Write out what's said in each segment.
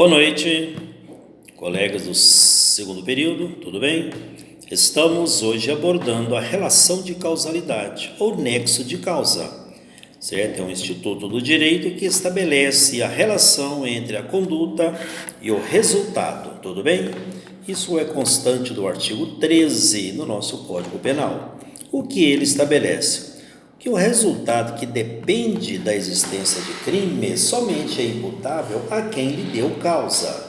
Boa noite, colegas do segundo período, tudo bem? Estamos hoje abordando a relação de causalidade, ou nexo de causa, certo? É um instituto do direito que estabelece a relação entre a conduta e o resultado, tudo bem? Isso é constante do artigo 13 do nosso Código Penal. O que ele estabelece? Que o resultado que depende da existência de crime somente é imputável a quem lhe deu causa.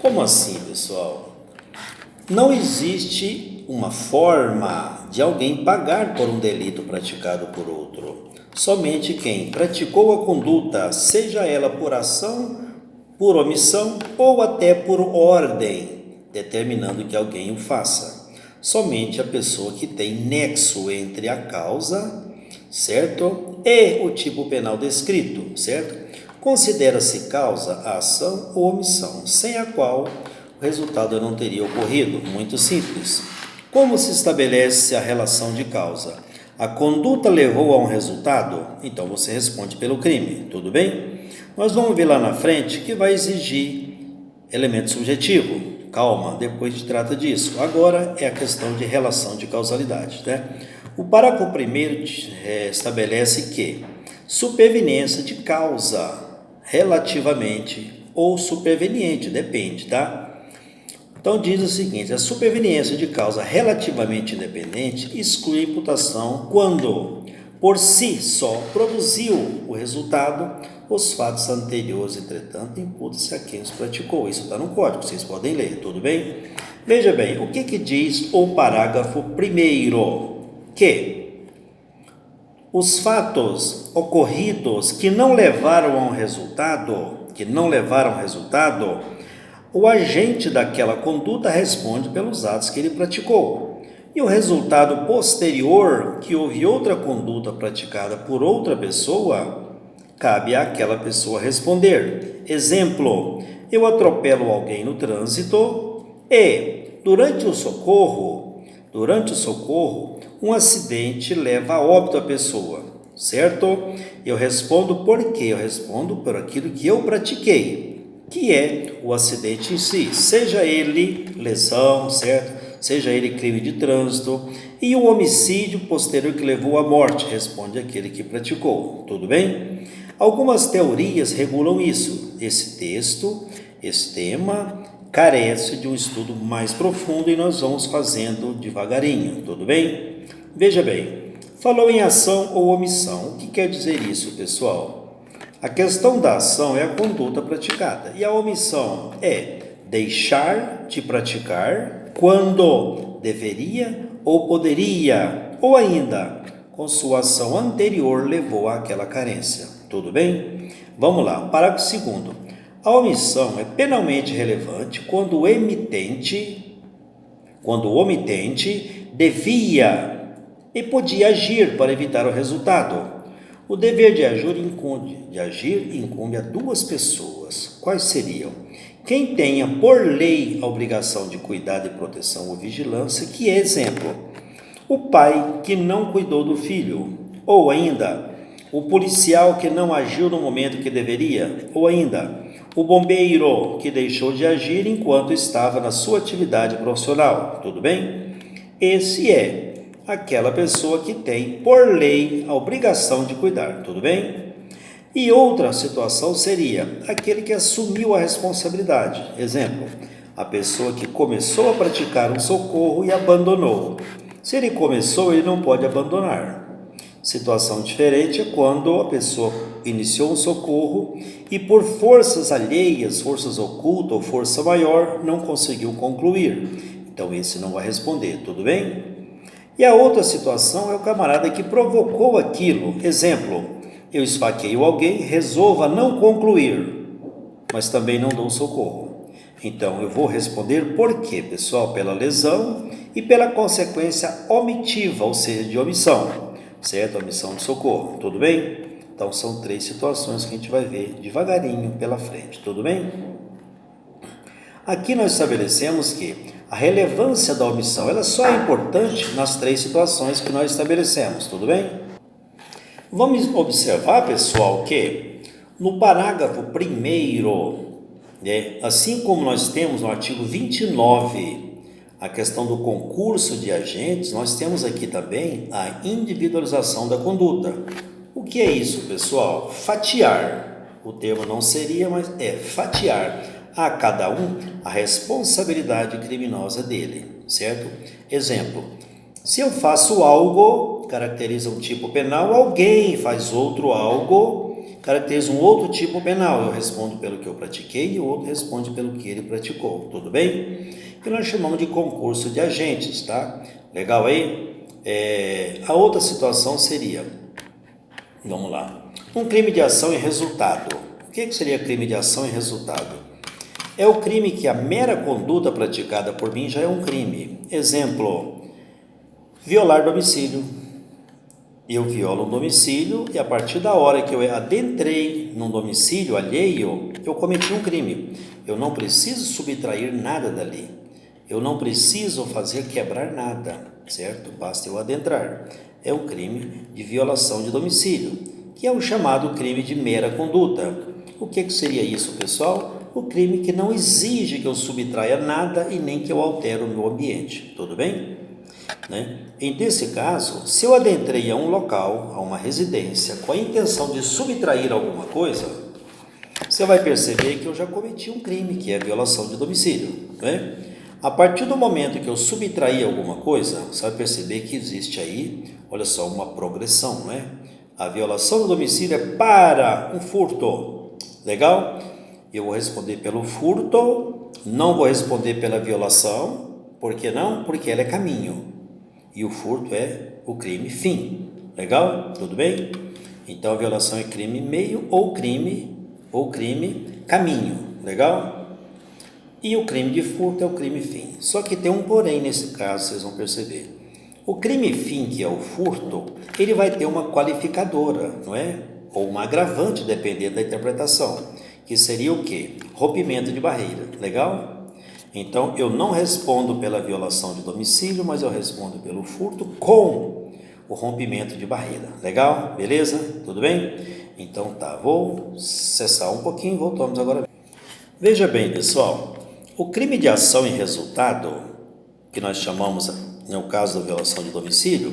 Como assim, pessoal? Não existe uma forma de alguém pagar por um delito praticado por outro. Somente quem praticou a conduta, seja ela por ação, por omissão ou até por ordem, determinando que alguém o faça. Somente a pessoa que tem nexo entre a causa, certo? E o tipo penal descrito, certo? Considera-se causa a ação ou omissão, sem a qual o resultado não teria ocorrido. Muito simples. Como se estabelece a relação de causa? A conduta levou a um resultado? Então você responde pelo crime, tudo bem? Nós vamos ver lá na frente que vai exigir elemento subjetivo. Calma, depois se trata disso. Agora é a questão de relação de causalidade, né? O parágrafo 1º estabelece que superveniência de causa relativamente ou superveniente, depende, tá? Então diz o seguinte: a superveniência de causa relativamente independente exclui a imputação quando, por si só, produziu o resultado. Os fatos anteriores, entretanto, imputam-se a quem os praticou. Isso está no código, vocês podem ler, tudo bem? Veja bem, o que diz o parágrafo 1º? Que os fatos ocorridos que não levaram a um resultado, o agente daquela conduta responde pelos atos que ele praticou. E o resultado posterior, que houve outra conduta praticada por outra pessoa, cabe àquela pessoa responder. Exemplo: eu atropelo alguém no trânsito e, durante o socorro, um acidente leva a óbito a pessoa, certo? Eu respondo por quê? Eu respondo por aquilo que eu pratiquei, que é o acidente em si, seja ele lesão, certo? Seja ele crime de trânsito, e o homicídio posterior que levou à morte, responde aquele que praticou, tudo bem? Algumas teorias regulam isso. Esse tema carece de um estudo mais profundo e nós vamos fazendo devagarinho, tudo bem? Veja bem, falou em ação ou omissão. O que quer dizer isso, pessoal? A questão da ação é a conduta praticada e a omissão é deixar de praticar quando deveria ou poderia, ou ainda com sua ação anterior levou àquela carência. Tudo bem? Vamos lá, parágrafo 2º. A omissão é penalmente relevante quando o omitente devia e podia agir para evitar o resultado. O dever de agir incumbe a duas pessoas. Quais seriam? Quem tenha por lei a obrigação de cuidado e proteção ou vigilância, que é exemplo: o pai que não cuidou do filho, ou ainda o policial que não agiu no momento que deveria, ou ainda o bombeiro que deixou de agir enquanto estava na sua atividade profissional, tudo bem? Esse é aquela pessoa que tem por lei a obrigação de cuidar, tudo bem? E outra situação seria aquele que assumiu a responsabilidade, exemplo: a pessoa que começou a praticar um socorro e abandonou. Se ele começou, ele não pode abandonar. Situação diferente é quando a pessoa iniciou um socorro e por forças alheias, forças ocultas ou força maior, não conseguiu concluir. Então esse não vai responder, tudo bem? E a outra situação é o camarada que provocou aquilo. Exemplo: eu esfaqueio alguém, resolva não concluir, mas também não dou socorro. Então eu vou responder por quê, pessoal? Pela lesão e pela consequência omitiva, ou seja, de omissão. Certo? Omissão de socorro, tudo bem? Então são 3 situações que a gente vai ver devagarinho pela frente, tudo bem? Aqui nós estabelecemos que a relevância da omissão, ela só é importante nas 3 situações que nós estabelecemos, tudo bem? Vamos observar, pessoal, que no parágrafo 1º né? Assim como nós temos no artigo 29 a questão do concurso de agentes, nós temos aqui também a individualização da conduta. O que é isso, pessoal? Fatiar. O termo não seria, mas é fatiar a cada um a responsabilidade criminosa dele, certo? Exemplo, se eu faço algo, caracteriza um tipo penal, alguém faz outro algo, caracteriza um outro tipo penal. Eu respondo pelo que eu pratiquei e o outro responde pelo que ele praticou, tudo bem? Que nós chamamos de concurso de agentes, tá? Legal aí? A outra situação seria, vamos lá, um crime de ação e resultado. O que seria crime de ação e resultado? É o crime que a mera conduta praticada por mim já é um crime. Exemplo, violar domicílio. Eu violo um domicílio e a partir da hora que eu adentrei num domicílio alheio, eu cometi um crime. Eu não preciso subtrair nada dali. Eu não preciso fazer quebrar nada, certo? Basta eu adentrar. É um crime de violação de domicílio, que é o chamado crime de mera conduta. O que seria isso, pessoal? O crime que não exige que eu subtraia nada e nem que eu altere o meu ambiente. Tudo bem? Né? Nesse caso, se eu adentrei a um local, a uma residência, com a intenção de subtrair alguma coisa, você vai perceber que eu já cometi um crime, que é a violação de domicílio, né? A partir do momento que eu subtrair alguma coisa, você vai perceber que existe aí, olha só, uma progressão, né? A violação do domicílio é para um furto, legal? Eu vou responder pelo furto, não vou responder pela violação. Por que não? Porque ela é caminho. E o furto é o crime fim. Legal? Tudo bem? Então a violação é crime meio ou crime caminho. Legal? E o crime de furto é o crime fim. Só que tem um porém nesse caso, vocês vão perceber. O crime fim, que é o furto, ele vai ter uma qualificadora, não é? Ou uma agravante, dependendo da interpretação. Que seria o quê? Rompimento de barreira. Legal? Então, eu não respondo pela violação de domicílio, mas eu respondo pelo furto com o rompimento de barreira. Legal? Beleza? Tudo bem? Então tá, vou cessar um pouquinho e voltamos agora. Veja bem, pessoal, o crime de ação e resultado, que nós chamamos, no caso da violação de domicílio,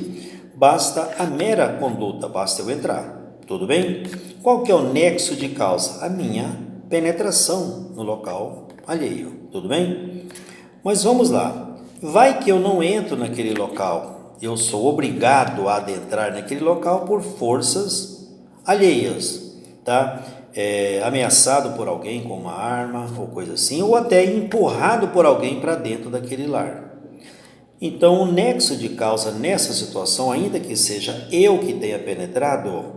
basta a mera conduta, basta eu entrar. Tudo bem? Qual que é o nexo de causa? A minha penetração no local alheio, tudo bem? Mas vamos lá, vai que eu não entro naquele local, eu sou obrigado a adentrar naquele local por forças alheias, tá? Ameaçado por alguém com uma arma ou coisa assim, ou até empurrado por alguém para dentro daquele lar. Então, o nexo de causa nessa situação, ainda que seja eu que tenha penetrado,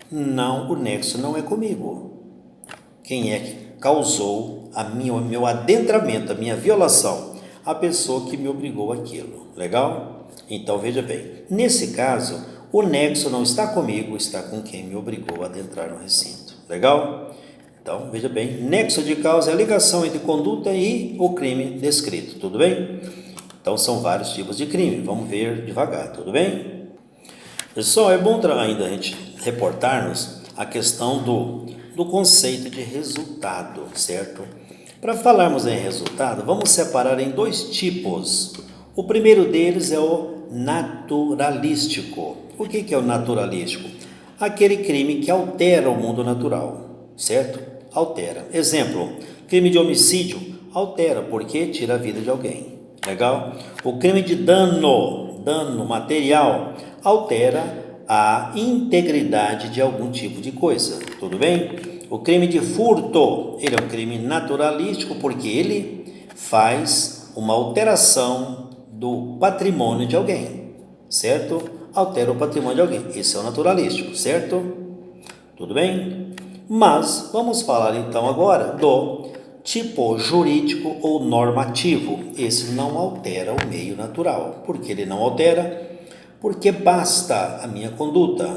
não, o nexo não é comigo. Quem é que causou o meu adentramento, a minha violação? A pessoa que me obrigou àquilo. Legal? Então, veja bem, nesse caso, o nexo não está comigo, está com quem me obrigou a adentrar no recinto. Legal? Então, veja bem, nexo de causa é a ligação entre conduta e o crime descrito. Tudo bem? Então, são vários tipos de crime. Vamos ver devagar. Tudo bem? Pessoal, é bom ainda a gente reportar-nos a questão do conceito de resultado, certo? Para falarmos em resultado, vamos separar em dois tipos. O primeiro deles é o naturalístico. O que é o naturalístico? Aquele crime que altera o mundo natural, certo? Altera. Exemplo, crime de homicídio altera porque tira a vida de alguém. Legal? O crime de dano material, altera a integridade de algum tipo de coisa, tudo bem? O crime de furto, ele é um crime naturalístico porque ele faz uma alteração do patrimônio de alguém, certo? Altera o patrimônio de alguém, esse é o naturalístico, certo? Tudo bem? Mas vamos falar então agora do tipo jurídico ou normativo. Esse não altera o meio natural. Por que ele não altera? Porque basta a minha conduta.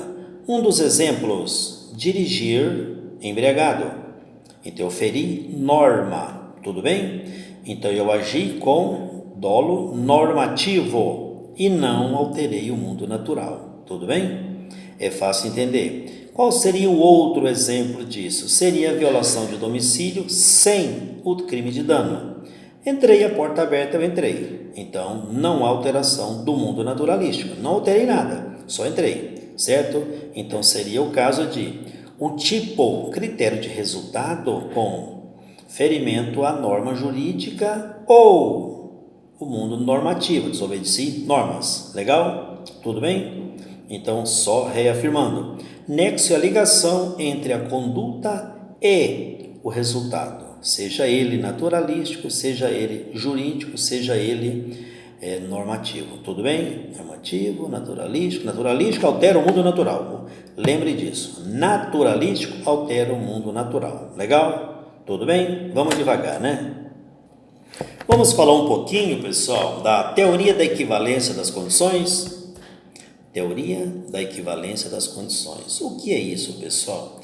Um dos exemplos, dirigir embriagado. Então eu feri norma, tudo bem? Então eu agi com dolo normativo e não alterei o mundo natural, tudo bem? É fácil entender. Qual seria o outro exemplo disso? Seria a violação de domicílio sem o crime de dano. Entrei, a porta aberta, eu entrei. Então, não há alteração do mundo naturalístico. Não alterei nada, só entrei, certo? Então, seria o caso de um tipo, critério de resultado com ferimento à norma jurídica ou o mundo normativo, desobedeci normas. Legal? Tudo bem? Então, só reafirmando. Nexo é a ligação entre a conduta e o resultado, seja ele naturalístico, seja ele jurídico, seja ele normativo. Tudo bem? Normativo, naturalístico. Naturalístico altera o mundo natural. Lembre disso. Naturalístico altera o mundo natural. Legal? Tudo bem? Vamos devagar, né? Vamos falar um pouquinho, pessoal, da teoria da equivalência das condições. Teoria da equivalência das condições. O que é isso, pessoal?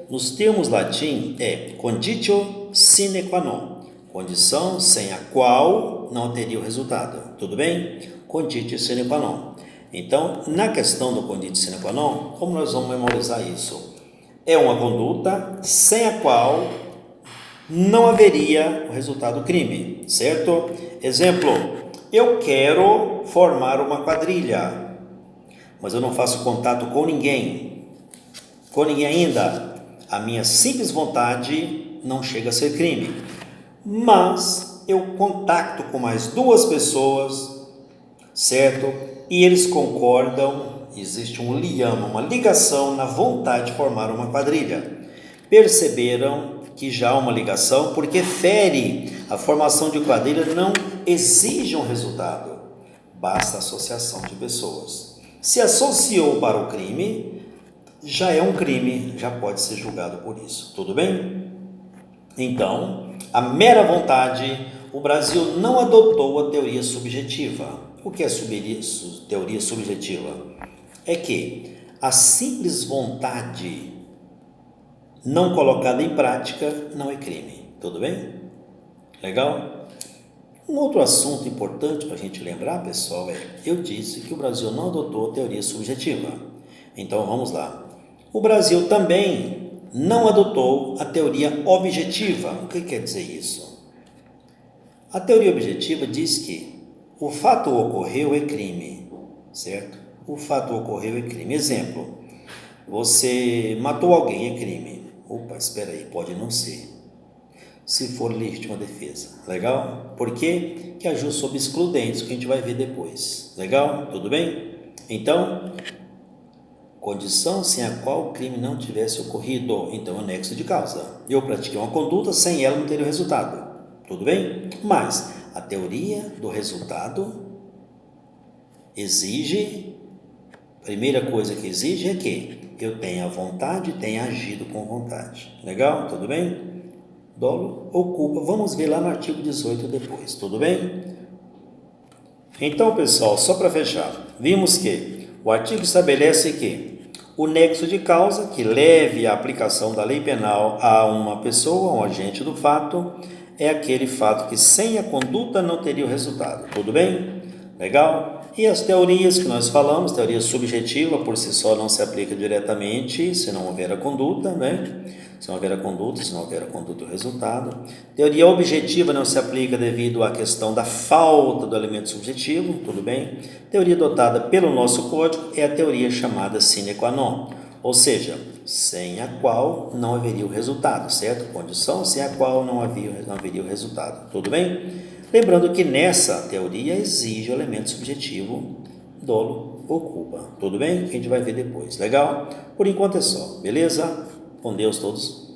Nos termos latim, conditio sine qua non, condição sem a qual não teria o resultado. Tudo bem? Conditio sine qua non. Então, na questão do conditio sine qua non, como nós vamos memorizar isso? É uma conduta sem a qual não haveria o resultado crime, certo? Exemplo, eu quero formar uma quadrilha, mas eu não faço contato com ninguém ainda. A minha simples vontade não chega a ser crime, mas eu contacto com mais duas pessoas, certo? E eles concordam, existe um liame, uma ligação na vontade de formar uma quadrilha. Perceberam que já há uma ligação, porque fere a formação de quadrilha, não exige um resultado, basta a associação de pessoas. Se associou para o crime, já é um crime, já pode ser julgado por isso. Tudo bem? Então, a mera vontade, o Brasil não adotou a teoria subjetiva. O que é teoria subjetiva? É que a simples vontade não colocada em prática não é crime. Tudo bem? Legal? Um outro assunto importante para a gente lembrar, pessoal, eu disse que o Brasil não adotou a teoria subjetiva. Então, vamos lá. O Brasil também não adotou a teoria objetiva. O que quer dizer isso? A teoria objetiva diz que o fato ocorreu é crime, certo? O fato ocorreu é crime. Exemplo, você matou alguém, é crime. Opa, espera aí, pode não ser. Se for legítima defesa. Legal? Por quê? Que agiu sob excludentes, que a gente vai ver depois. Legal? Tudo bem? Então, condição sem a qual o crime não tivesse ocorrido. Então, anexo de causa. Eu pratiquei uma conduta, sem ela não teria o resultado. Tudo bem? Mas a teoria do resultado exige, primeira coisa que exige é que eu tenha vontade e tenha agido com vontade. Legal? Tudo bem? Dolo ou culpa, vamos ver lá no artigo 18 depois, tudo bem? Então, pessoal, só para fechar, vimos que o artigo estabelece que o nexo de causa que leve à aplicação da lei penal a uma pessoa, um agente do fato, é aquele fato que sem a conduta não teria o resultado, tudo bem? Legal? E as teorias que nós falamos, teoria subjetiva por si só não se aplica diretamente se não houver a conduta, né? Se não houver a conduta, o resultado. Teoria objetiva não se aplica devido à questão da falta do elemento subjetivo, tudo bem? Teoria adotada pelo nosso código é a teoria chamada sine qua non, ou seja, sem a qual não haveria o resultado, certo? Condição sem a qual não haveria o resultado, tudo bem? Lembrando que nessa teoria exige o elemento subjetivo, dolo ou culpa, tudo bem? Que a gente vai ver depois, legal? Por enquanto é só, beleza? Com Deus todos.